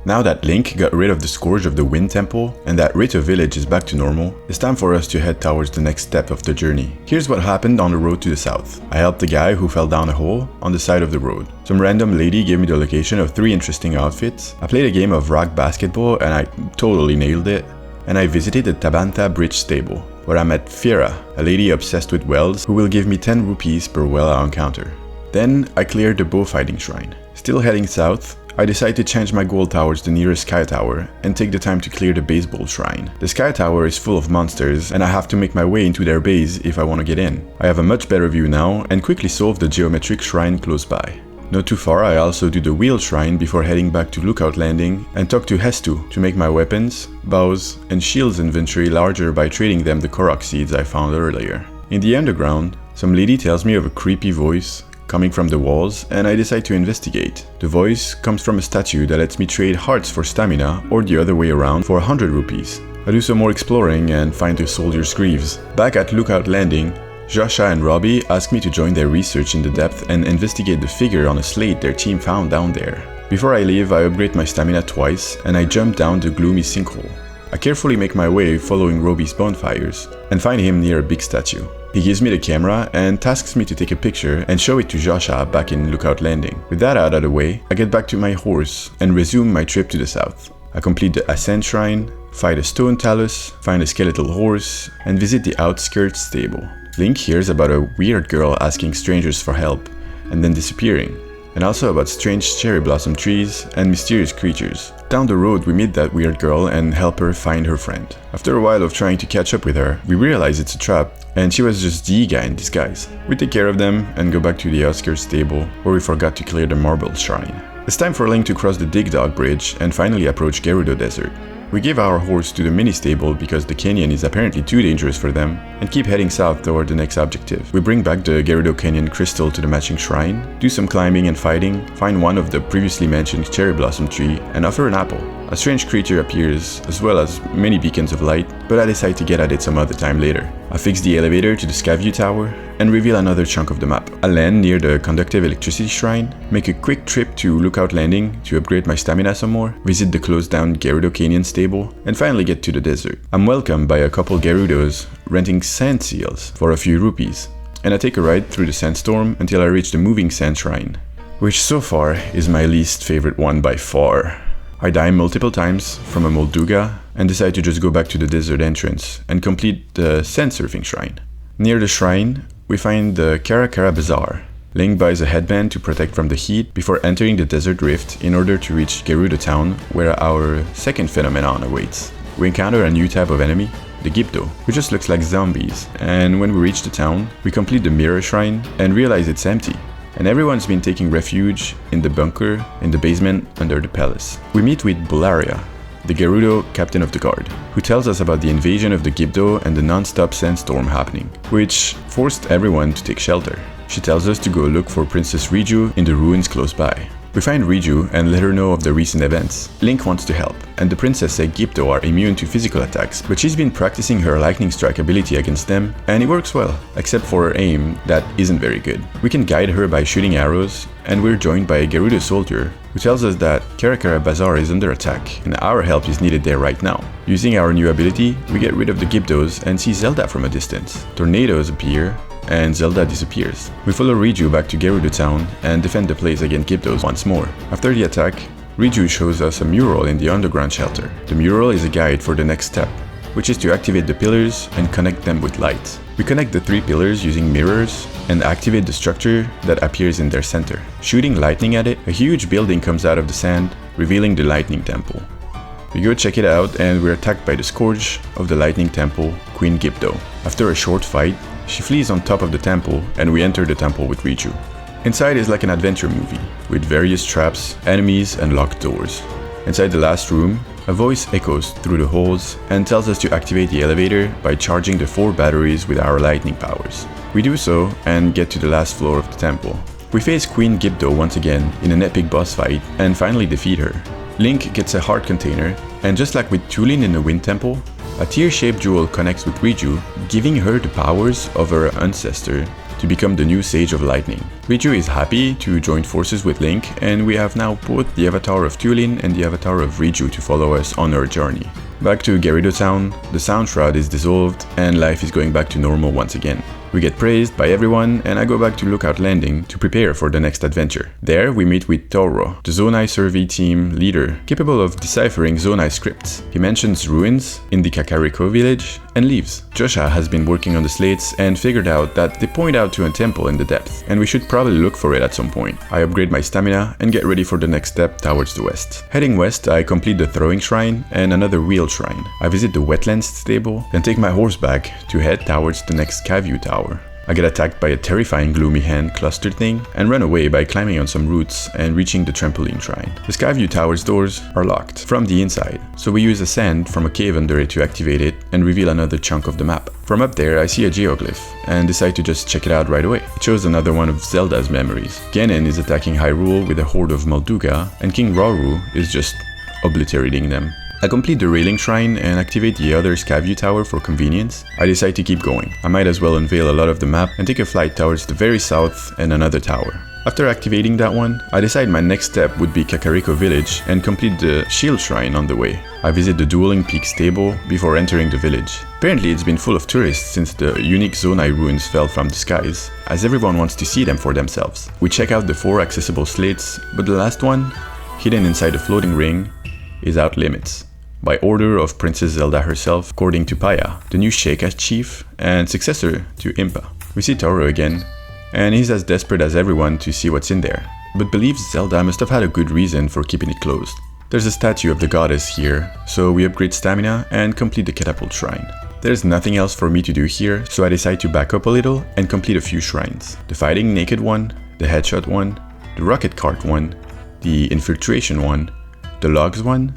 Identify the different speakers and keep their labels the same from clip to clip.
Speaker 1: Now that Link got rid of the Scourge of the Wind Temple and that Rito village is back to normal, it's time for us to head towards the next step of the journey. Here's what happened on the road to the south. I helped a guy who fell down a hole on the side of the road. Some random lady gave me the location of 3 interesting outfits. I played a game of rock basketball and I totally nailed it. And I visited the TABANTHA bridge stable, where I met Fiera, a lady obsessed with wells who will give me 10 rupees per well I encounter. Then I cleared the bullfighting shrine. Still heading south, I decided to change my goal towards the nearest sky tower and take the time to clear the baseball shrine. The sky tower is full of monsters and I have to make my way into their base if I want to get in. I have a much better view now and quickly solve the geometric shrine close by. Not too far, I also do the wheel shrine before heading back to Lookout Landing and talk to Hestu to make my weapons, bows, and shields inventory larger by trading them the Korok seeds I found earlier. In the underground, some lady tells me of a creepy voice coming from the walls and I decide to investigate. The voice comes from a statue that lets me trade hearts for stamina or the other way around for 100 rupees. I do some more exploring and find the soldier's greaves. Back at Lookout Landing, Joshua and Robbie ask me to join their research in the depth and investigate the figure on a slate their team found down there. Before I leave, I upgrade my stamina twice and I jump down the gloomy sinkhole. I carefully make my way following Robbie's bonfires and find him near a big statue. He gives me the camera and tasks me to take a picture and show it to Joshua back in Lookout Landing. With that out of the way, I get back to my horse and resume my trip to the south. I complete the Ascent Shrine, fight a stone talus, find a skeletal horse, and visit the outskirts stable. Link hears about a weird girl asking strangers for help and then disappearing, and also about strange cherry blossom trees and mysterious creatures. Down the road we meet that weird girl and help her find her friend. After a while of trying to catch up with her, we realize it's a trap and she was just the guy in disguise. We take care of them and go back to the outskirts stable where we forgot to clear the marble shrine. It's time for Link to cross the Dig Dog Bridge and finally approach Gerudo Desert. We give our horse to the mini stable because the canyon is apparently too dangerous for them and keep heading south toward the next objective. We bring back the Gerudo Canyon crystal to the matching shrine, do some climbing and fighting, find one of the previously mentioned cherry blossom tree and offer an apple. A strange creature appears, as well as many beacons of light, but I decide to get at it some other time later. I fix the elevator to the Skyview Tower and reveal another chunk of the map. I land near the conductive electricity shrine, make a quick trip to Lookout Landing to upgrade my stamina some more, visit the closed down Gerudo Canyon stable, and finally get to the desert. I'm welcomed by a couple Gerudos renting sand seals for a few rupees, and I take a ride through the sandstorm until I reach the moving sand shrine, which so far is my least favorite one by far. I die multiple times from a Molduga and decide to just go back to the desert entrance and complete the sand surfing shrine. Near the shrine, we find the Karakara Bazaar. Link buys a headband to protect from the heat before entering the desert rift in order to reach Gerudo town where our second phenomenon awaits. We encounter a new type of enemy, the Gipto, who just looks like zombies, and when we reach the town, we complete the mirror shrine and realize it's empty. And everyone's been taking refuge in the bunker in the basement under the palace. We meet with Bularia, the Gerudo captain of the guard, who tells us about the invasion of the Gipto and the non-stop sandstorm happening, which forced everyone to take shelter. She tells us to go look for Princess Riju in the ruins close by. We find Riju and let her know of the recent events. Link wants to help, and the princess said Gipto are immune to physical attacks, but she's been practicing her lightning strike ability against them, and it works well, except for her aim that isn't very good. We can guide her by shooting arrows, and we're joined by a Gerudo soldier who tells us that Karakara Bazaar is under attack, and our help is needed there right now. Using our new ability, we get rid of the Giptos and see Zelda from a distance. Tornadoes appear, and Zelda disappears. We follow Riju back to Gerudo town and defend the place against Giptos once more. After the attack, Riju shows us a mural in the underground shelter. The mural is a guide for the next step, which is to activate the pillars and connect them with light. We connect the 3 pillars using mirrors and activate the structure that appears in their center. Shooting lightning at it, a huge building comes out of the sand, revealing the lightning temple. We go check it out and we're attacked by the Scourge of the lightning temple, Queen Gipto. After a short fight, she flees on top of the temple and we enter the temple with Riju. Inside is like an adventure movie, with various traps, enemies and locked doors. Inside the last room, a voice echoes through the halls and tells us to activate the elevator by charging the 4 batteries with our lightning powers. We do so and get to the last floor of the temple. We face Queen Gipto once again in an epic boss fight and finally defeat her. Link gets a heart container, and just like with Tulin in the Wind Temple, a tear-shaped jewel connects with Riju, giving her the powers of her ancestor, to become the new Sage of Lightning. Riju is happy to join forces with Link, and we have now both the avatar of Tulin and the avatar of Riju to follow us on our journey. Back to Gerudo Town, the sound shroud is dissolved and life is going back to normal once again. We get praised by everyone, and I go back to Lookout Landing to prepare for the next adventure. There we meet with Zora, the Zonai survey team leader, capable of deciphering Zonai scripts. He mentions ruins in the Kakariko village and leaves. Joshua has been working on the slates and figured out that they point out to a temple in the depths, and we should probably look for it at some point. I upgrade my stamina and get ready for the next step towards the west. Heading west, I complete the throwing shrine and another wheel shrine. I visit the wetlands stable, then take my horse back to head towards the next Skyview tower. I get attacked by a terrifying gloomy hand cluster thing and run away by climbing on some roots and reaching the trampoline shrine. The Skyview tower's doors are locked from the inside, so we use a sand from a cave under it to activate it and reveal another chunk of the map. From up there I see a geoglyph and decide to just check it out right away. It shows another one of Zelda's memories. Ganon is attacking Hyrule with a horde of Molduga, and King Rauru is just obliterating them. I complete the railing shrine and activate the other Skyview tower for convenience. I decide to keep going. I might as well unveil a lot of the map and take a flight towards the very south and another tower. After activating that one, I decide my next step would be Kakariko village and complete the shield shrine on the way. I visit the Dueling Peak stable before entering the village. Apparently it's been full of tourists since the unique Zonai ruins fell from the skies, as everyone wants to see them for themselves. We check out the 4 accessible slates, but the last one, hidden inside the floating ring, is out limits. By order of Princess Zelda herself, according to Paya, the new Sheikah chief and successor to Impa. We see Toro again, and he's as desperate as everyone to see what's in there, but believes Zelda must have had a good reason for keeping it closed. There's a statue of the goddess here, so we upgrade stamina and complete the catapult shrine. There's nothing else for me to do here, so I decide to back up a little and complete a few shrines. The fighting naked one, the headshot one, the rocket cart one, the infiltration one, the logs one,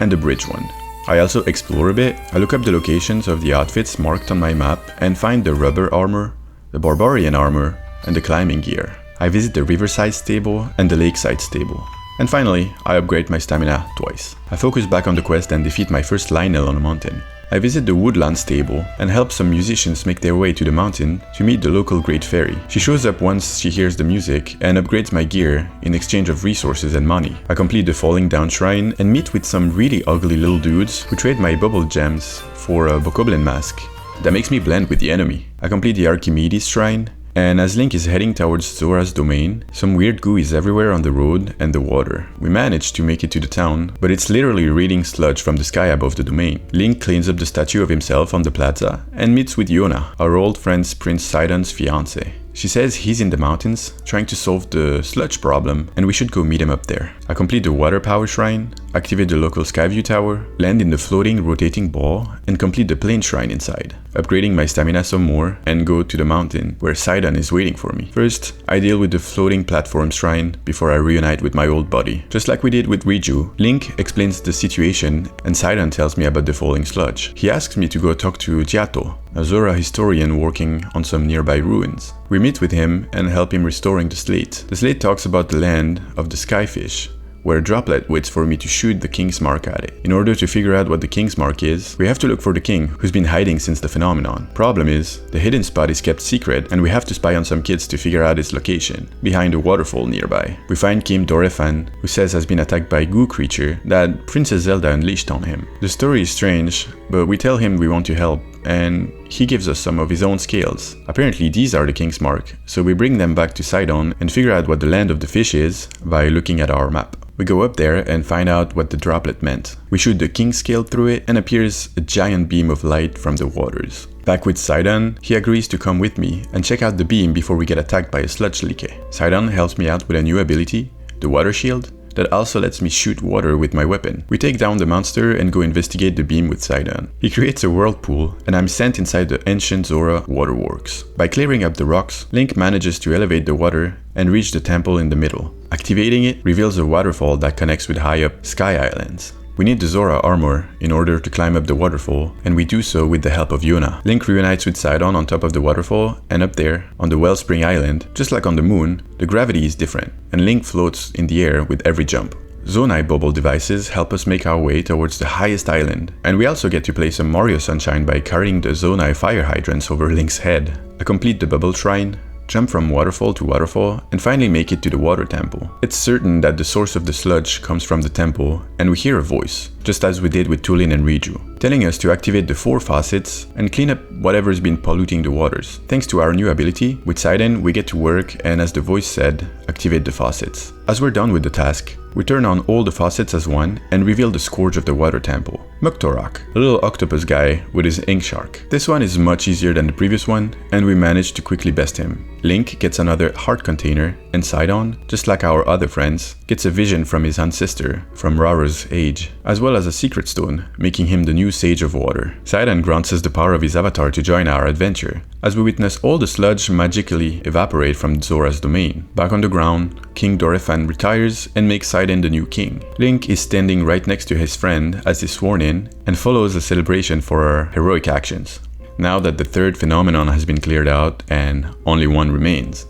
Speaker 1: and the bridge one. I also explore a bit. I look up the locations of the outfits marked on my map and find the rubber armor, the barbarian armor, and the climbing gear. I visit the riverside stable and the lakeside stable. And finally, I upgrade my stamina twice. I focus back on the quest and defeat my first Lionel on a mountain. I visit the woodland stable and help some musicians make their way to the mountain to meet the local Great Fairy. She shows up once she hears the music and upgrades my gear in exchange of resources and money. I complete the Falling Down shrine and meet with some really ugly little dudes who trade my bubble gems for a bokoblin mask that makes me blend with the enemy. I complete the Archimedes shrine, and as Link is heading towards Zora's domain, some weird goo is everywhere on the road and the water. We manage to make it to the town, but it's literally raining sludge from the sky above the domain. Link cleans up the statue of himself on the plaza and meets with Yona, our old friend Prince Sidon's fiancé. She says he's in the mountains, trying to solve the sludge problem, and we should go meet him up there. I complete the water power shrine, activate the local Skyview tower, land in the floating rotating ball, and complete the plane shrine inside, upgrading my stamina some more, and go to the mountain, where Sidon is waiting for me. First, I deal with the floating platform shrine before I reunite with my old buddy. Just like we did with Riju, Link explains the situation, and Sidon tells me about the falling sludge. He asks me to go talk to Giato, a Zora historian working on some nearby ruins. We meet with him and help him restoring the slate. The slate talks about the land of the skyfish, where Droplet waits for me to shoot the King's Mark at it. In order to figure out what the King's Mark is, we have to look for the King, who's been hiding since the phenomenon. Problem is, the hidden spot is kept secret and we have to spy on some kids to figure out its location, behind a waterfall nearby. We find Kim Dorefan, who says has been attacked by a goo creature that Princess Zelda unleashed on him. The story is strange, but we tell him we want to help, and he gives us some of his own scales. Apparently these are the King's Mark, so we bring them back to Sidon and figure out what the land of the fish is by looking at our map. We go up there and find out what the droplet meant. We shoot the King's scale through it and appears a giant beam of light from the waters. Back with Sidon, he agrees to come with me and check out the beam before we get attacked by a sludge leaky. Sidon helps me out with a new ability, the water shield, that also lets me shoot water with my weapon. We take down the monster and go investigate the beam with Sidon. He creates a whirlpool, and I'm sent inside the ancient Zora waterworks. By clearing up the rocks, Link manages to elevate the water and reach the temple in the middle. Activating it reveals a waterfall that connects with high-up Sky Islands. We need the Zora armor in order to climb up the waterfall, and we do so with the help of Yona. Link reunites with Sidon on top of the waterfall, and up there, on the Wellspring Island, just like on the moon, the gravity is different, and Link floats in the air with every jump. Zonai bubble devices help us make our way towards the highest island, and we also get to play some Mario Sunshine by carrying the Zonai fire hydrants over Link's head. I complete the bubble shrine, jump from waterfall to waterfall, and finally make it to the water temple. It's certain that the source of the sludge comes from the temple, and we hear a voice, just as we did with Tulin and Riju, telling us to activate the 4 faucets and clean up whatever's been polluting the waters. Thanks to our new ability, with Sidon we get to work and, as the voice said, activate the faucets. As we're done with the task, we turn on all the faucets as one and reveal the Scourge of the Water Temple, Muktorok, a little octopus guy with his ink shark. This one is much easier than the previous one, and we manage to quickly best him. Link gets another heart container, and Sidon, just like our other friends, gets a vision from his ancestor from Rara's age, as well as a secret stone, making him the new Sage of Water. Sidon grants us the power of his avatar to join our adventure, as we witness all the sludge magically evaporate from Zora's domain. Back on the ground, King Dorephan retires and makes Sidon the new king. Link is standing right next to his friend as he's sworn in, and follows a celebration for our heroic actions. Now that the third phenomenon has been cleared out and only one remains.